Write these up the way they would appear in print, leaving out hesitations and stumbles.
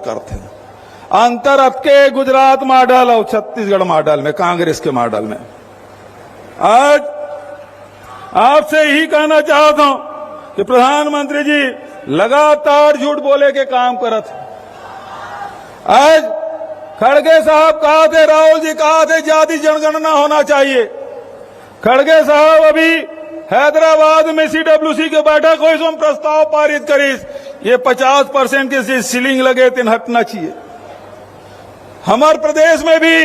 करते हैं। अंतर अतके गुजरात मॉडल और छत्तीसगढ़ मॉडल में, कांग्रेस के मॉडल में। आज आपसे यही कहना चाहता हूं कि प्रधानमंत्री जी लगातार झूठ बोले के काम करत है। आज खड़गे साहब कहा थे, राहुल जी कहा थे जाति जनगणना होना चाहिए। खड़गे साहब अभी हैदराबाद में CWC के बैठक हुई, हम प्रस्ताव पारित करीस, ये 50% के सीलिंग लगे तीन हटना चाहिए। हमारे प्रदेश में भी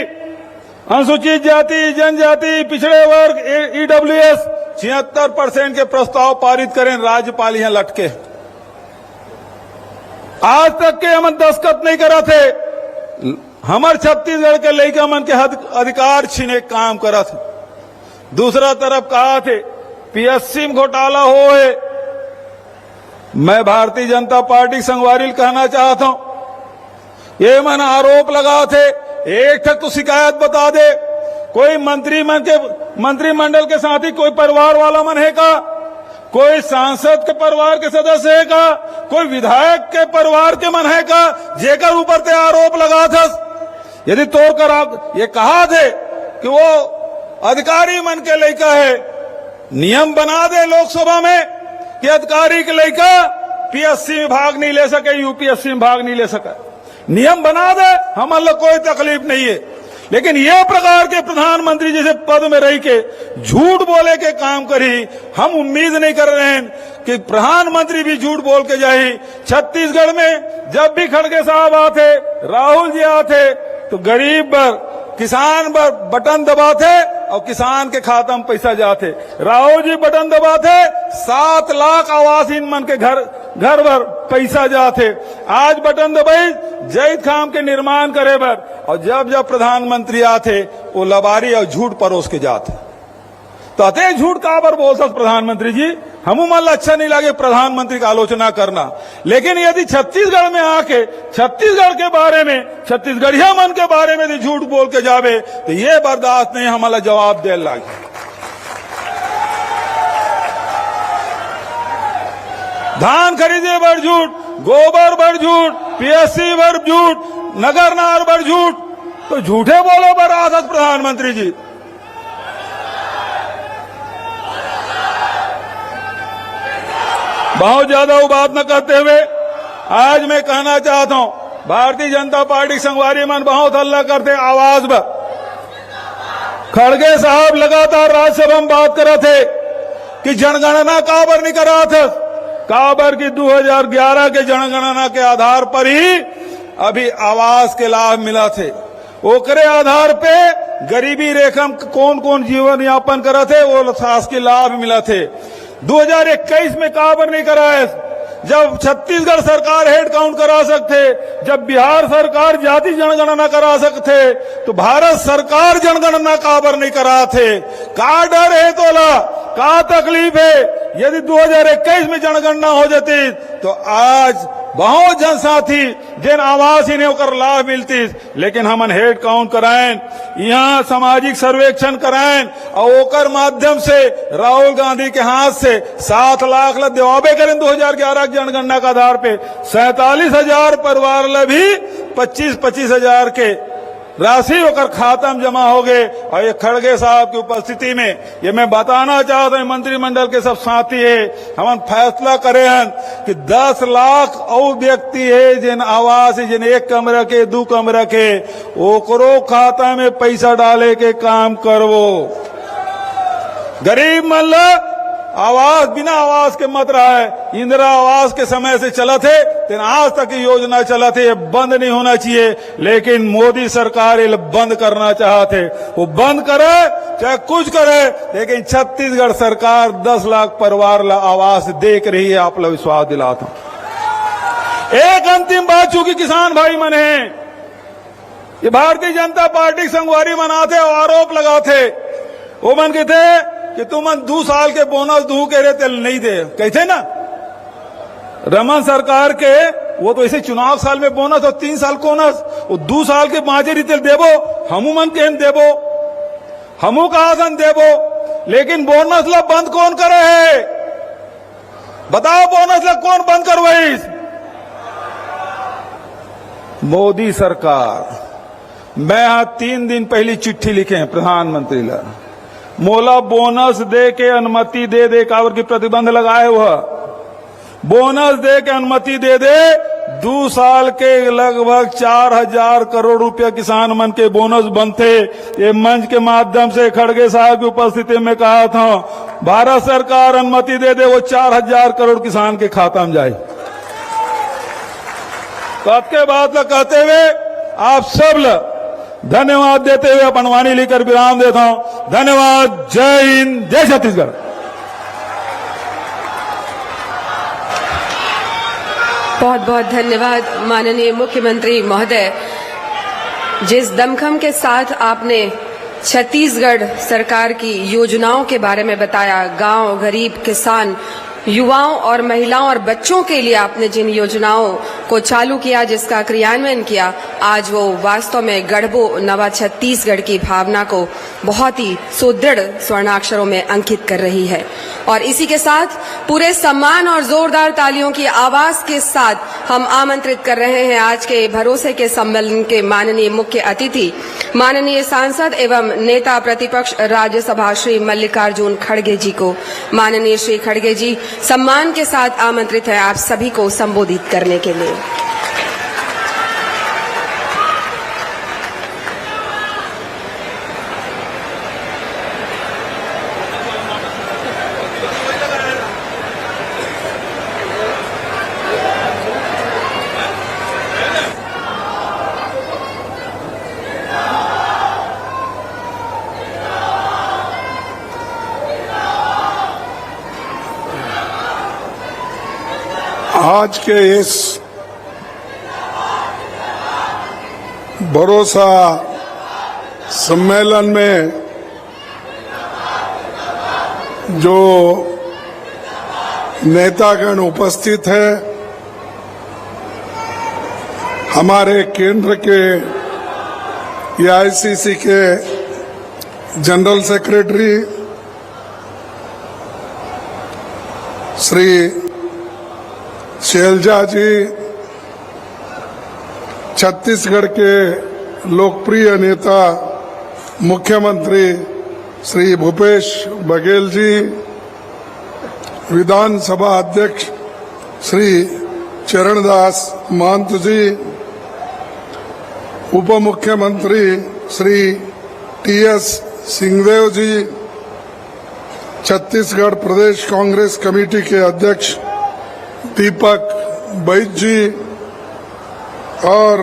अनुसूचित जाति, जनजाति, पिछड़े वर्ग, EWS 76% के प्रस्ताव पारित करें, राज्यपाल यहां लटके। आज तक के हम दस्तखत नहीं करा थे। हमारे छत्तीसगढ़ के लड़का मन के अधिकार छीने काम करा थे। दूसरा तरफ कहा थे PSC में घोटाला हो है। मैं भारतीय जनता पार्टी संगवारी कहना चाहता हूं, ये मन आरोप लगा थे, एक तक तो शिकायत बता दे, कोई मंत्रिमंडल के साथ ही कोई परिवार वाला मन है का, कोई सांसद के परिवार के सदस्य है का, कोई विधायक के परिवार के मन है का, जेकर ऊपर ते आरोप लगा था। यदि तोड़ कर आप ये कहा थे कि वो अधिकारी मन के लड़का है, नियम बना दे लोकसभा में कि अधिकारी के लड़का PSC में भाग नहीं ले सके, UPSC में भाग नहीं ले सका। नियम बना दे, हमारे कोई तकलीफ नहीं है। लेकिन यह प्रकार के प्रधानमंत्री जैसे पद में रह के झूठ बोले के काम करी, हम उम्मीद नहीं कर रहे हैं कि प्रधानमंत्री भी झूठ बोल के जाए। छत्तीसगढ़ में जब भी खड़गे साहब आते, राहुल जी आते, तो गरीब पर, किसान पर बटन दबाते और किसान के खाता में पैसा जाते। राहुल जी बटन दबाते, 7 लाख आवासहीन मन के घर भर पैसा जाते। आज बटन दबाई जैद खाम के निर्माण करे बर, और जब जब प्रधानमंत्री आते वो लबारी और झूठ परोस के जाते। तो अतः झूठ काबर बोल सकते प्रधानमंत्री जी, हम मन अच्छा नहीं लगे प्रधानमंत्री का आलोचना करना। लेकिन यदि छत्तीसगढ़ में आके छत्तीसगढ़ के बारे में, छत्तीसगढ़िया मन के बारे में यदि झूठ बोल के जावे तो ये बर्दाश्त नहीं, हमारा जवाब दे लगे। धान खरीदे पर झूठ, गोबर पर झूठ, PSC पर झूठ, नगर नार पर झूठ, तो झूठे बोलो पर आदत प्रधानमंत्री जी। बहुत ज्यादा वो बात न करते हुए आज मैं कहना चाहता हूं, भारतीय जनता पार्टी संगवारी मन बहुत हल्ला करते आवाज पर। खड़गे साहब लगातार राज्यसभा में बात कर रहे थे कि जनगणना काबर नहीं करा था। काबर की 2011 के जनगणना के आधार पर ही अभी आवास के लाभ मिला थे। ओकरे आधार पे गरीबी रेखा कौन कौन जीवन यापन करा थे वो शासकीय लाभ मिला थे। 2021 में काबर नहीं कराए, जब छत्तीसगढ़ सरकार हेड काउंट करा सकते, जब बिहार सरकार जाति जनगणना करा सकते, तो भारत सरकार जनगणना काबर नहीं करा थे। का डर है तोला, का तकलीफ है। यदि 2021 में जनगणना हो जाती तो आज बहुत जनसाथी जिन आवास ही होकर लाभ मिलती। लेकिन हमन हेड काउंट कराएं, यहाँ सामाजिक सर्वेक्षण कराएं और ओकर माध्यम से राहुल गांधी के हाथ से 7 लाख ला देवाबे करें 2011 की जनगणना के आधार पे। 47,000 परिवार ला भी 25-25 हजार के राशि होकर खाता में जमा हो गए। और ये खड़गे साहब की उपस्थिति में ये मैं बताना चाहता हूं, मंत्रिमंडल के सब साथी है, हम फैसला करे हैं कि 10 लाख और व्यक्ति है जिन आवास जिन 1 कमरा के 2 कमरा के, ओकरो खाता में पैसा डाले के काम करवो। गरीब मन आवास बिना आवास के मत रहा है। इंदिरा आवास के समय से चला थे, लेकिन आज तक ये योजना चला थे, ये बंद नहीं होना चाहिए। लेकिन मोदी सरकार ये बंद करना चाहते, वो बंद करे चाहे कुछ करे, लेकिन छत्तीसगढ़ सरकार 10 लाख परिवार ला आवास देख रही है। आप लोग विश्वास दिलाता हूं। एक अंतिम बात, चूंकि किसान भाई मन है, ये भारतीय जनता पार्टी संगवारी मनाते और आरोप लगाते, वो मन कहते कि तुम 2 साल के बोनस दू कह रहे थे, नहीं दे कहते ना। रमन सरकार के वो तो ऐसे चुनाव साल में बोनस और 3 साल बोनस, वो 2 साल के बाजे रीते देवो, हमू मन के देवो, हमू का आसन देवो। लेकिन बोनस ला बंद कौन करे है, बताओ बोनस ला कौन बंद करवाई। मोदी सरकार, मैं यहाँ 3 दिन पहले चिट्ठी लिखे हैं प्रधानमंत्री ला, मोला बोनस दे के अनुमति दे कावर की प्रतिबंध लगाए हुआ, बोनस दे के अनुमति दे 2 साल के लगभग 4000 करोड़ रुपया किसान मन के बोनस बनते। ये मंच के माध्यम से खड़गे साहब की उपस्थिति में कहा था, भारत सरकार अनुमति दे वो 4000 करोड़ किसान के खाता में जाए। कद के बाद कहते हुए आप सब धन्यवाद देते हुए अपन वाणी लेकर विराम देता हूं। धन्यवाद। जय हिंद, जय छत्तीसगढ़। बहुत बहुत धन्यवाद माननीय मुख्यमंत्री महोदय। जिस दमखम के साथ आपने छत्तीसगढ़ सरकार की योजनाओं के बारे में बताया, गांव, गरीब, किसान, युवाओं और महिलाओं और बच्चों के लिए आपने जिन योजनाओं को चालू किया, जिसका क्रियान्वयन किया, आज वो वास्तव में गढ़बो नवा छत्तीसगढ़ की भावना को बहुत ही सुदृढ़ स्वर्णाक्षरों में अंकित कर रही है। और इसी के साथ पूरे सम्मान और जोरदार तालियों की आवाज के साथ हम आमंत्रित कर रहे हैं आज के भरोसे के सम्मेलन के माननीय मुख्य अतिथि, माननीय सांसद एवं नेता प्रतिपक्ष राज्यसभा श्री मल्लिकार्जुन खड़गे जी को। माननीय श्री खड़गे जी सम्मान के साथ आमंत्रित है आप सभी को संबोधित करने के लिए। आज के इस भरोसा सम्मेलन में जो नेतागण उपस्थित है, हमारे केंद्र के एआईसीसी के जनरल सेक्रेटरी श्री शैलजा जी, छत्तीसगढ़ के लोकप्रिय नेता मुख्यमंत्री श्री भूपेश बघेल जी, विधानसभा अध्यक्ष श्री चरणदास महंत जी, उप मुख्यमंत्री श्री टीएस सिंहदेव जी, छत्तीसगढ़ प्रदेश कांग्रेस कमेटी के अध्यक्ष दीपक बैज जी और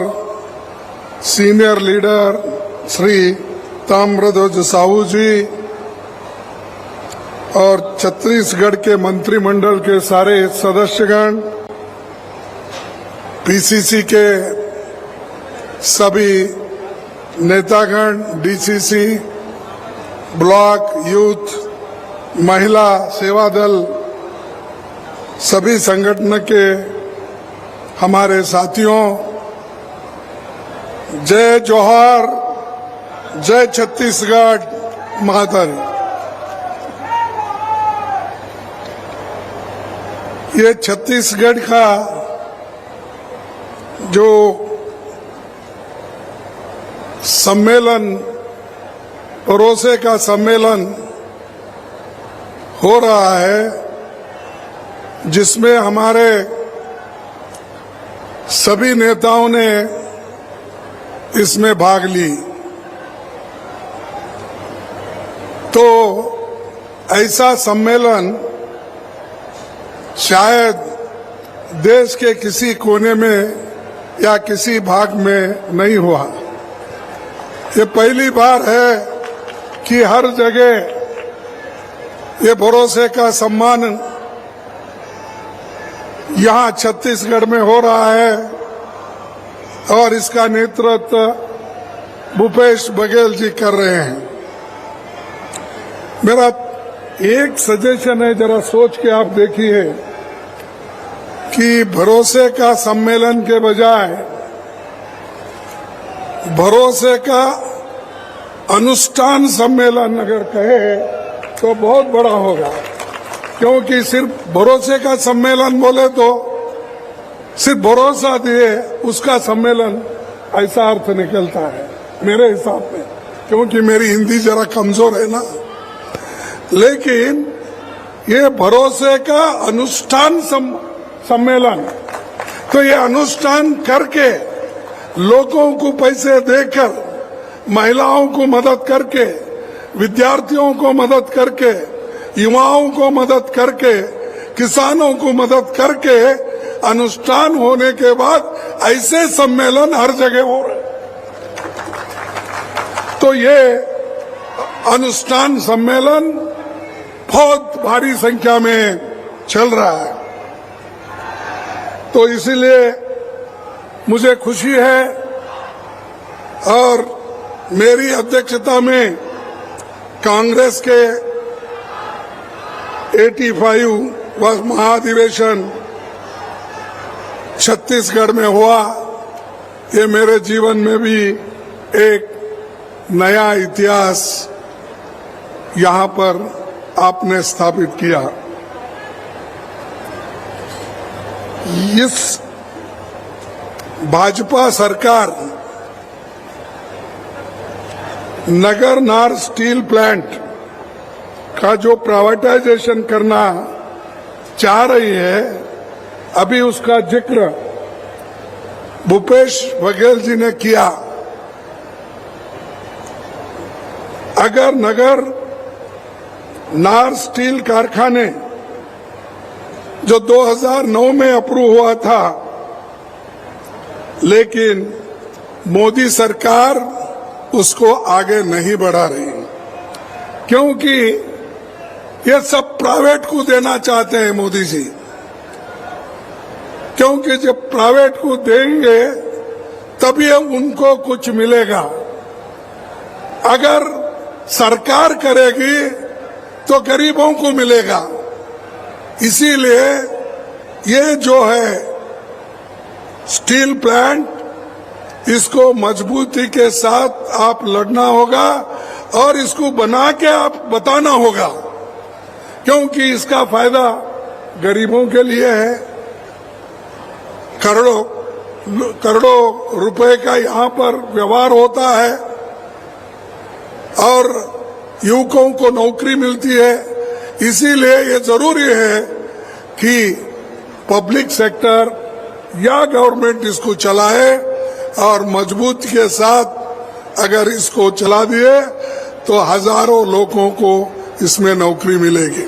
सीनियर लीडर श्री ताम्रध्वज साहू जी और छत्तीसगढ़ के मंत्रिमंडल के सारे सदस्यगण, पीसीसी के सभी नेतागण, डीसीसी, ब्लॉक, यूथ, महिला सेवा दल, सभी संगठन के हमारे साथियों, जय जोहार, जय छत्तीसगढ़ मातरम। ये छत्तीसगढ़ का जो सम्मेलन, भरोसे का सम्मेलन हो रहा है, जिसमें हमारे सभी नेताओं ने इसमें भाग ली, तो ऐसा सम्मेलन शायद देश के किसी कोने में या किसी भाग में नहीं हुआ। ये पहली बार है कि हर जगह ये भरोसे का सम्मान यहाँ छत्तीसगढ़ में हो रहा है और इसका नेतृत्व भूपेश बघेल जी कर रहे हैं। मेरा एक सजेशन है, जरा सोच के आप देखिए कि भरोसे का सम्मेलन के बजाय भरोसे का अनुष्ठान सम्मेलन अगर कहे तो बहुत बड़ा होगा, क्योंकि सिर्फ भरोसे का सम्मेलन बोले तो सिर्फ भरोसा दिए उसका सम्मेलन, ऐसा अर्थ निकलता है मेरे हिसाब में, क्योंकि मेरी हिंदी जरा कमजोर है ना। लेकिन ये भरोसे का अनुष्ठान सम्मेलन, तो ये अनुष्ठान करके लोगों को पैसे देकर, महिलाओं को मदद करके, विद्यार्थियों को मदद करके, युवाओं को मदद करके, किसानों को मदद करके अनुष्ठान होने के बाद ऐसे सम्मेलन हर जगह हो रहे। तो ये अनुष्ठान सम्मेलन बहुत भारी संख्या में चल रहा है। तो इसीलिए मुझे खुशी है और मेरी अध्यक्षता में कांग्रेस के 85वां महाधिवेशन छत्तीसगढ़ में हुआ। ये मेरे जीवन में भी एक नया इतिहास यहाँ पर आपने स्थापित किया। इस भाजपा सरकार नगर नार स्टील प्लांट का जो प्राइवेटाइजेशन करना चाह रही है, अभी उसका जिक्र भूपेश बघेल जी ने किया। अगर नगर नार स्टील कारखाने जो 2009 में अप्रूव हुआ था, लेकिन मोदी सरकार उसको आगे नहीं बढ़ा रही, क्योंकि ये सब प्राइवेट को देना चाहते हैं मोदी जी। क्योंकि जब प्राइवेट को देंगे तभी उनको कुछ मिलेगा। अगर सरकार करेगी तो गरीबों को मिलेगा। इसीलिए ये जो है स्टील प्लांट, इसको मजबूती के साथ आप लड़ना होगा और इसको बना के आप बताना होगा, क्योंकि इसका फायदा गरीबों के लिए है। करोड़ों रुपए का यहाँ पर व्यवहार होता है और युवकों को नौकरी मिलती है। इसीलिए ये जरूरी है कि पब्लिक सेक्टर या गवर्नमेंट इसको चलाए और मजबूती के साथ अगर इसको चला दिए तो हजारों लोगों को इसमें नौकरी मिलेगी।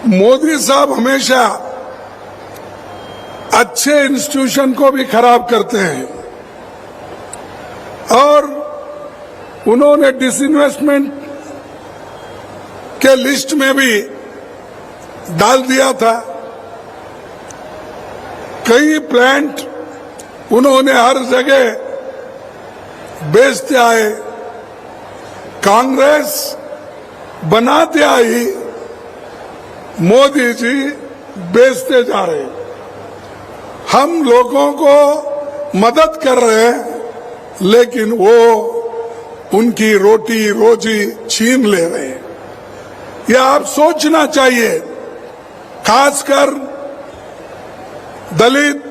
मोदी साहब हमेशा अच्छे इंस्टीट्यूशन को भी खराब करते हैं और उन्होंने डिसइन्वेस्टमेंट के लिस्ट में भी डाल दिया था। कई प्लांट उन्होंने हर जगह बेचते आए, कांग्रेस बनाते आई, मोदी जी बेचते जा रहे। हम लोगों को मदद कर रहे हैं, लेकिन वो उनकी रोटी रोजी छीन ले रहे हैं। यह आप सोचना चाहिए, खासकर दलित,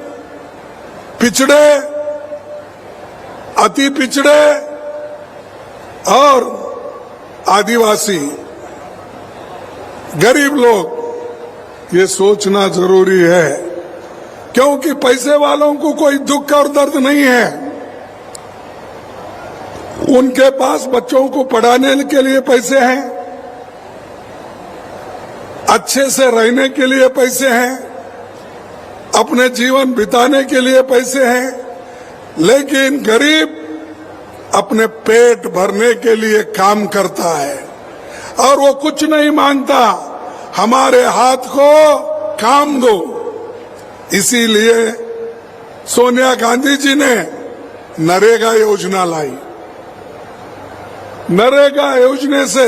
पिछड़े, अति पिछड़े और आदिवासी गरीब लोग, ये सोचना जरूरी है, क्योंकि पैसे वालों को कोई दुख और दर्द नहीं है। उनके पास बच्चों को पढ़ाने के लिए पैसे हैं, अच्छे से रहने के लिए पैसे हैं, अपने जीवन बिताने के लिए पैसे हैं, लेकिन गरीब अपने पेट भरने के लिए काम करता है और वो कुछ नहीं मांगता, हमारे हाथ को काम दो। इसीलिए सोनिया गांधी जी ने नरेगा योजना लाई। नरेगा योजना से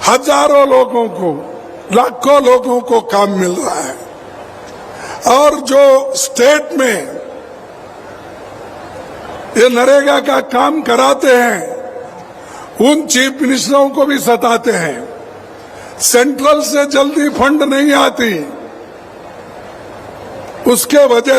हजारों लोगों को, लाखों लोगों को काम मिल रहा है। और जो स्टेट में ये नरेगा का काम कराते हैं, उन चीफ मिनिस्टरों को भी सताते हैं। सेंट्रल से जल्दी फंड नहीं आती, उसके वजह